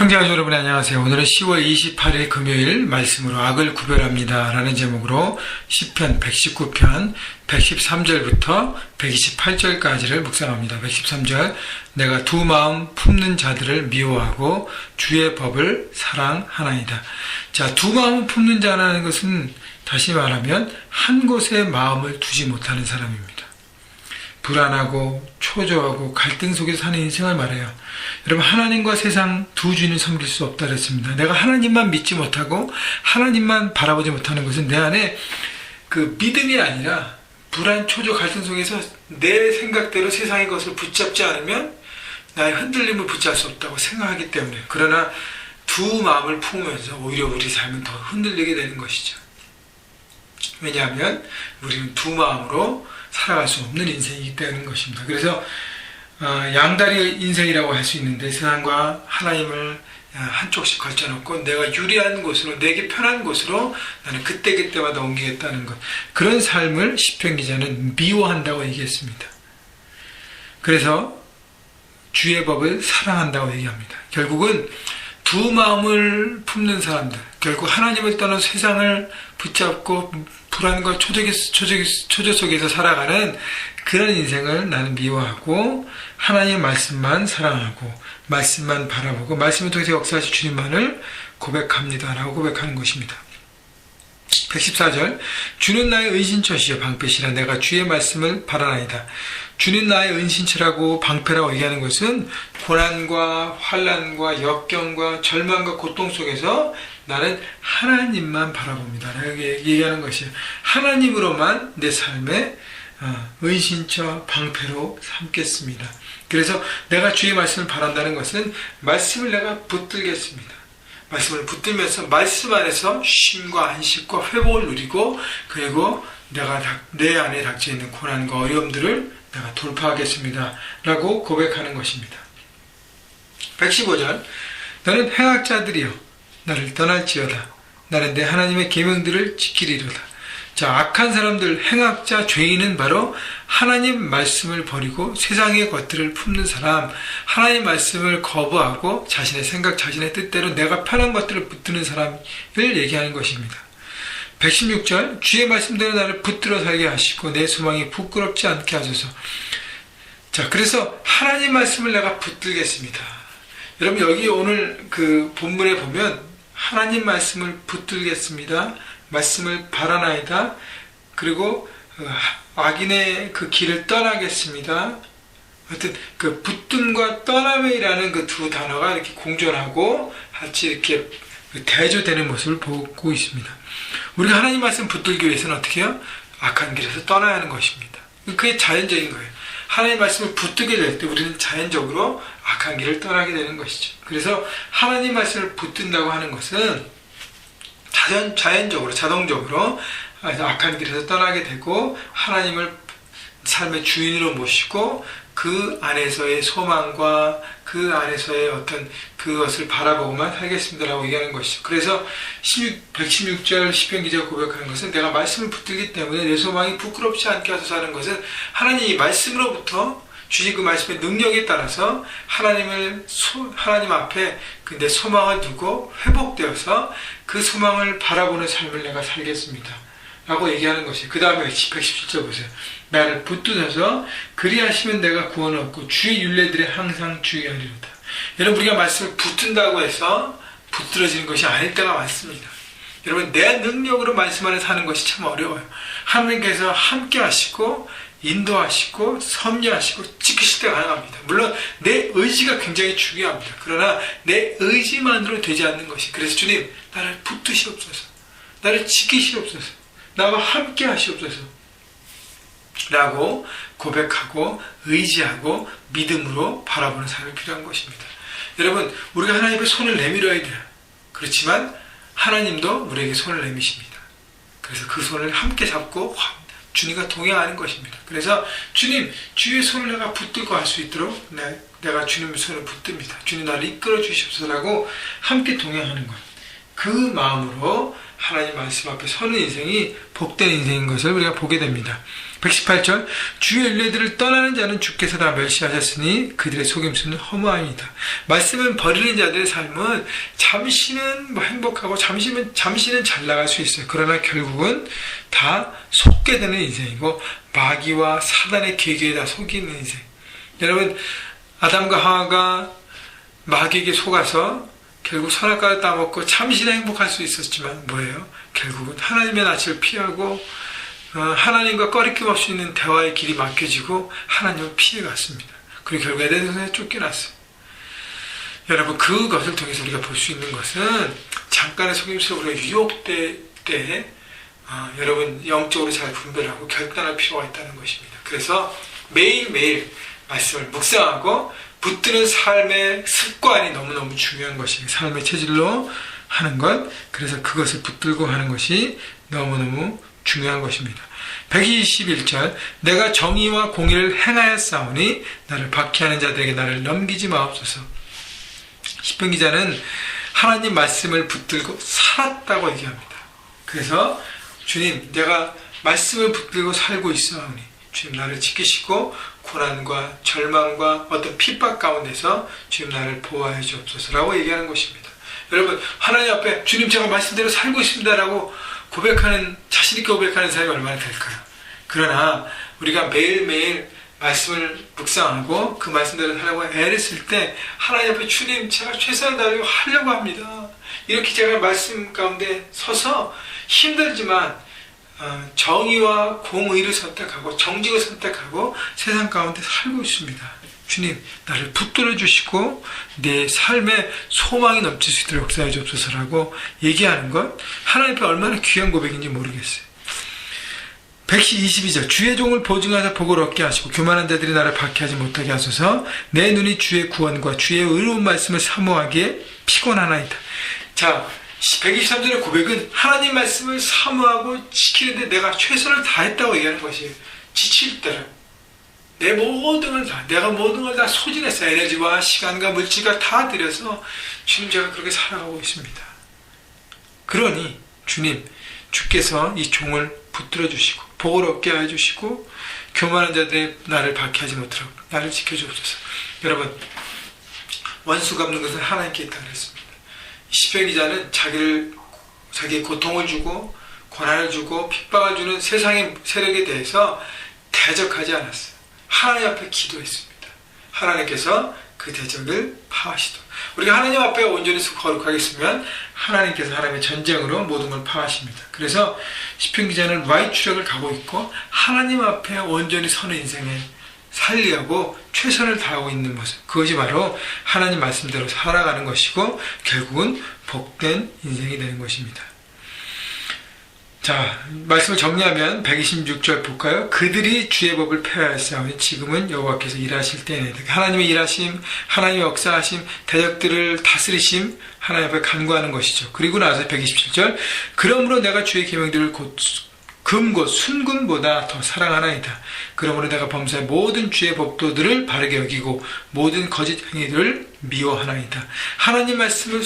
형제자 여러분 안녕하세요. 오늘은 10월 28일 금요일 말씀으로 악을 구별합니다 라는 제목으로 시편 119편 113절부터 128절까지를 묵상합니다. 113절 내가 두 마음 품는 자들을 미워하고 주의 법을 사랑하나이다. 자, 두 마음 품는 자라는 것은 다시 말하면 한 곳에 마음을 두지 못하는 사람입니다. 불안하고 초조하고 갈등 속에서 사는 인생을 말해요. 여러분, 하나님과 세상 두 주인을 섬길 수 없다 그랬습니다. 내가 하나님만 믿지 못하고 하나님만 바라보지 못하는 것은 내 안에 그 믿음이 아니라 불안, 초조, 갈등 속에서 내 생각대로 세상의 것을 붙잡지 않으면 나의 흔들림을 붙잡을 수 없다고 생각하기 때문에. 그러나 두 마음을 품으면서 오히려 우리 삶은 더 흔들리게 되는 것이죠. 왜냐하면 우리는 두 마음으로 살아갈 수 없는 인생이기 때문인 것입니다. 그래서 양다리 인생이라고 할 수 있는데 세상과 하나님을 한쪽씩 걸쳐놓고 내가 유리한 곳으로, 내게 편한 곳으로 나는 그때그때마다 옮기겠다는 것, 그런 삶을 시편 기자는 미워한다고 얘기했습니다. 그래서 주의 법을 사랑한다고 얘기합니다. 결국은 두 마음을 품는 사람들, 결국 하나님을 떠나 세상을 붙잡고 불안과 초조 속에서 살아가는 그런 인생을 나는 미워하고 하나님의 말씀만 사랑하고 말씀만 바라보고 말씀을 통해서 역사하실 주님만을 고백합니다 라고 고백하는 것입니다. 114절 주는 나의 은신처시요 방패시라 내가 주의 말씀을 바라나이다. 주는 나의 은신처라고 방패라고 얘기하는 것은 고난과 환난과 역경과 절망과 고통 속에서 나는 하나님만 바라봅니다 라고 얘기하는 것이에요. 하나님으로만 내 삶의 은신처 방패로 삼겠습니다. 그래서 내가 주의 말씀을 바란다는 것은 말씀을 내가 붙들겠습니다. 말씀을 붙들면서 말씀 안에서 쉼과 안식과 회복을 누리고 그리고 내가 내 안에 닥쳐있는 고난과 어려움들을 내가 돌파하겠습니다 라고 고백하는 것입니다. 115절 너는 행악자들이여 나를 떠날지어다. 나는 내 하나님의 계명들을 지키리로다. 자, 악한 사람들, 행악자, 죄인은 바로 하나님 말씀을 버리고 세상의 것들을 품는 사람, 하나님 말씀을 거부하고 자신의 생각, 자신의 뜻대로 내가 편한 것들을 붙드는 사람을 얘기하는 것입니다. 116절 주의 말씀대로 나를 붙들어 살게 하시고 내 소망이 부끄럽지 않게 하소서. 자, 그래서 하나님 말씀을 내가 붙들겠습니다. 여러분, 여기 오늘 그 본문에 보면 하나님 말씀을 붙들겠습니다. 말씀을 바라나이다. 그리고 악인의 그 길을 떠나겠습니다. 하여튼 그 붙듦과 떠남이라는 그 두 단어가 이렇게 공존하고 같이 이렇게 대조되는 모습을 보고 있습니다. 우리가 하나님 말씀 붙들기 위해서는 어떻게 해요? 악한 길에서 떠나야 하는 것입니다. 그게 자연적인 거예요. 하나님 말씀을 붙들게 될 때 우리는 자연적으로 악한 길을 떠나게 되는 것이죠. 그래서 하나님 말씀을 붙든다고 하는 것은 자연적으로, 자동적으로 악한 길에서 떠나게 되고 하나님을 삶의 주인으로 모시고 그 안에서의 소망과 그 안에서의 어떤 그것을 바라보고만 살겠습니다라고 얘기하는 것이죠. 그래서 116절 시편 기자가 고백하는 것은 내가 말씀을 붙들기 때문에 내 소망이 부끄럽지 않게 하소서 하는 것은 하나님이 말씀으로부터 주신 그 말씀의 능력에 따라서 하나님 앞에 내 소망을 두고 회복되어서 그 소망을 바라보는 삶을 내가 살겠습니다 라고 얘기하는 것이에요. 그 다음에 117절 보세요. 나를 붙드셔서 그리하시면 내가 구원을 얻고 주의 율례들에 항상 주의하리로다. 여러분, 우리가 말씀을 붙든다고 해서 붙들어지는 것이 아닐 때가 많습니다. 여러분, 내 능력으로 말씀 안에 사는 것이 참 어려워요. 하나님께서 함께 하시고 인도하시고 섭리하시고 지키실 때가 가능합니다. 물론 내 의지가 굉장히 중요합니다. 그러나 내 의지만으로 되지 않는 것이, 그래서 주님 나를 붙드시옵소서, 나를 지키시옵소서, 나와 함께 하시옵소서 라고 고백하고 의지하고 믿음으로 바라보는 삶이 필요한 것입니다. 여러분, 우리가 하나님의 손을 내밀어야 돼요. 그렇지만 하나님도 우리에게 손을 내미십니다. 그래서 그 손을 함께 잡고 주님과 동행하는 것입니다. 그래서 주님, 주의 손을 내가 붙들고 할 수 있도록 내가 주님의 손을 붙듭니다. 주님 나를 이끌어 주시옵소서라고 함께 동행하는 것, 그 마음으로 하나님 말씀 앞에 서는 인생이 복된 인생인 것을 우리가 보게 됩니다. 118절 주의 윤례들을 떠나는 자는 주께서 다 멸시하셨으니 그들의 속임수는 허무함이다. 말씀을 버리는 자들의 삶은 잠시는 행복하고 잠시는 잘 나갈 수 있어요. 그러나 결국은 다 속게 되는 인생이고 마귀와 사단의 계계에 다 속이는 인생. 여러분 아담과 하와가 마귀에게 속아서 결국 선악과를 따먹고 잠시는 행복할 수 있었지만 뭐예요? 결국은 하나님의 낯을 피하고 하나님과 꺼리낌 없이 있는 대화의 길이 막혀지고 하나님을 피해갔습니다. 그리고 결국 에덴 동산에 쫓겨났어요. 여러분 그것을 통해서 우리가 볼 수 있는 것은 잠깐의 속임수로 유혹될 때 여러분 영적으로 잘 분별하고 결단할 필요가 있다는 것입니다. 그래서 매일매일 말씀을 묵상하고 붙드는 삶의 습관이 너무너무 중요한 것입니다. 삶의 체질로 하는 것, 그래서 그것을 붙들고 하는 것이 너무너무 중요한 것입니다. 121절 내가 정의와 공의를 행하였사오니 나를 박해하는 자들에게 나를 넘기지 마옵소서. 시편 기자는 하나님 말씀을 붙들고 살았다고 얘기합니다. 그래서 주님 내가 말씀을 붙들고 살고 있사오니 주님 나를 지키시고 고난과 절망과 어떤 핍박 가운데서 주님 나를 보호하여 주옵소서라고 얘기하는 것입니다. 여러분 하나님 앞에 주님 제가 말씀대로 살고 있습니다라고 자신 있게 고백하는 사람이 얼마나 될까요? 그러나 우리가 매일매일 말씀을 묵상하고 그 말씀대로 살려고 애를 쓸 때 하나님 앞에 주님 제가 최선을 다하려고 하려고 합니다. 이렇게 제가 말씀 가운데 서서 힘들지만 정의와 공의를 선택하고 정직을 선택하고 세상 가운데 살고 있습니다. 주님 나를 붙들어 주시고 내 삶에 소망이 넘칠 수 있도록 역사해 주옵소서라고 얘기하는 것 하나님 앞에 얼마나 귀한 고백인지 모르겠어요. 122절 주의 종을 보증하사 복을 얻게 하시고 교만한 자들이 나를 박해하지 못하게 하소서. 내 눈이 주의 구원과 주의 의로운 말씀을 사모하기에 피곤하나이다. 자 123절의 고백은 하나님 말씀을 사모하고 지키는데 내가 최선을 다했다고 얘기하는 것이에요. 지칠 때는 내 모든 걸 다, 내가 모든 걸 다 소진했어. 에너지와 시간과 물질과 다 들여서 주님 제가 그렇게 살아가고 있습니다. 그러니 주님 주께서 이 종을 붙들어 주시고 복을 얻게 해주시고 교만한 자들의 나를 박해하지 못하도록 나를 지켜주옵소서. 여러분 원수 갚는 것은 하나님께 있다고 했습니다. 시편 기자는 자기의 고통을 주고 고난을 주고 핍박을 주는 세상의 세력에 대해서 대적하지 않았어요. 하나님 앞에 기도했습니다. 하나님께서 그 대적을 파하시도록. 우리가 하나님 앞에 온전히 거룩하게 있으면 하나님께서 하나님의 전쟁으로 모든 걸 파하십니다. 그래서 시편 기자는 Y 추력을 가고 있고 하나님 앞에 온전히 서는 인생에 살려고 최선을 다하고 있는 모습, 그것이 바로 하나님 말씀대로 살아가는 것이고 결국은 복된 인생이 되는 것입니다. 자, 말씀을 정리하면 126절 볼까요? 그들이 주의 법을 폐하였사오니 지금은 여호와께서 일하실 때에는 하나님의 일하심, 하나님의 역사하심, 대적들을 다스리심, 하나님 앞에 간구하는 것이죠. 그리고 나서 127절 그러므로 내가 주의 계명들을 곧 순금보다 더 사랑하나이다. 그러므로 내가 범사의 모든 주의 법도들을 바르게 여기고 모든 거짓 행위들을 미워하나이다. 하나님 말씀을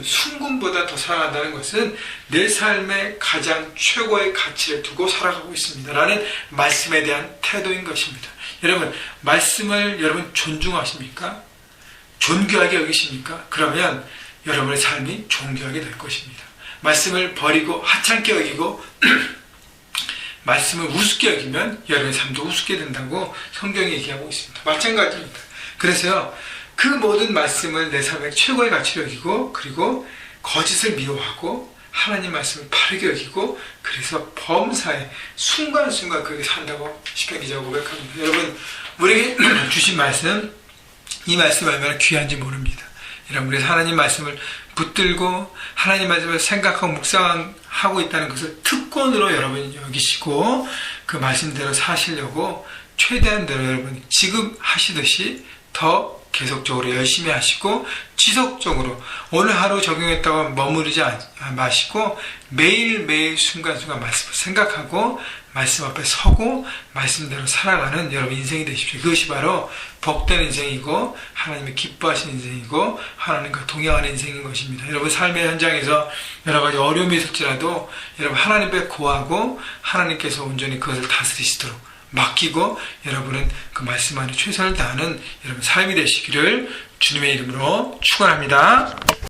순금보다 더 사랑한다는 것은 내 삶의 가장 최고의 가치를 두고 살아가고 있습니다 라는 말씀에 대한 태도인 것입니다. 여러분 말씀을 여러분 존중하십니까? 존귀하게 여기십니까? 그러면 여러분의 삶이 존귀하게 될 것입니다. 말씀을 버리고 하찮게 여기고 말씀을 우습게 여기면 여러분의 삶도 우습게 된다고 성경이 얘기하고 있습니다. 마찬가지입니다. 그래서요 그 모든 말씀을 내 삶의 최고의 가치로 여기고 그리고 거짓을 미워하고 하나님 말씀을 바르게 여기고 그래서 범사에 순간순간 그렇게 산다고 시편 기자가 고백합니다. 여러분 우리에게 주신 말씀 이 말씀이 얼마나 귀한지 모릅니다. 여러분 그래서 하나님 말씀을 붙들고 하나님 말씀을 생각하고 묵상하고 있다는 것을 특권으로 여러분이 여기시고 그 말씀대로 사시려고 최대한 대로 여러분 지금 하시듯이 더 계속적으로 열심히 하시고 지속적으로 오늘 하루 적용했다고 머무르지 마시고 매일매일 순간순간 말씀을 생각하고 말씀 앞에 서고 말씀대로 살아가는 여러분 인생이 되십시오. 그것이 바로 복된 인생이고 하나님이 기뻐하시는 인생이고 하나님과 동행하는 인생인 것입니다. 여러분 삶의 현장에서 여러 가지 어려움이 있을지라도 여러분 하나님 앞에 고하고 하나님께서 온전히 그것을 다스리시도록 맡기고 여러분은 그 말씀 안에 최선을 다하는 여러분 삶이 되시기를 주님의 이름으로 축원합니다.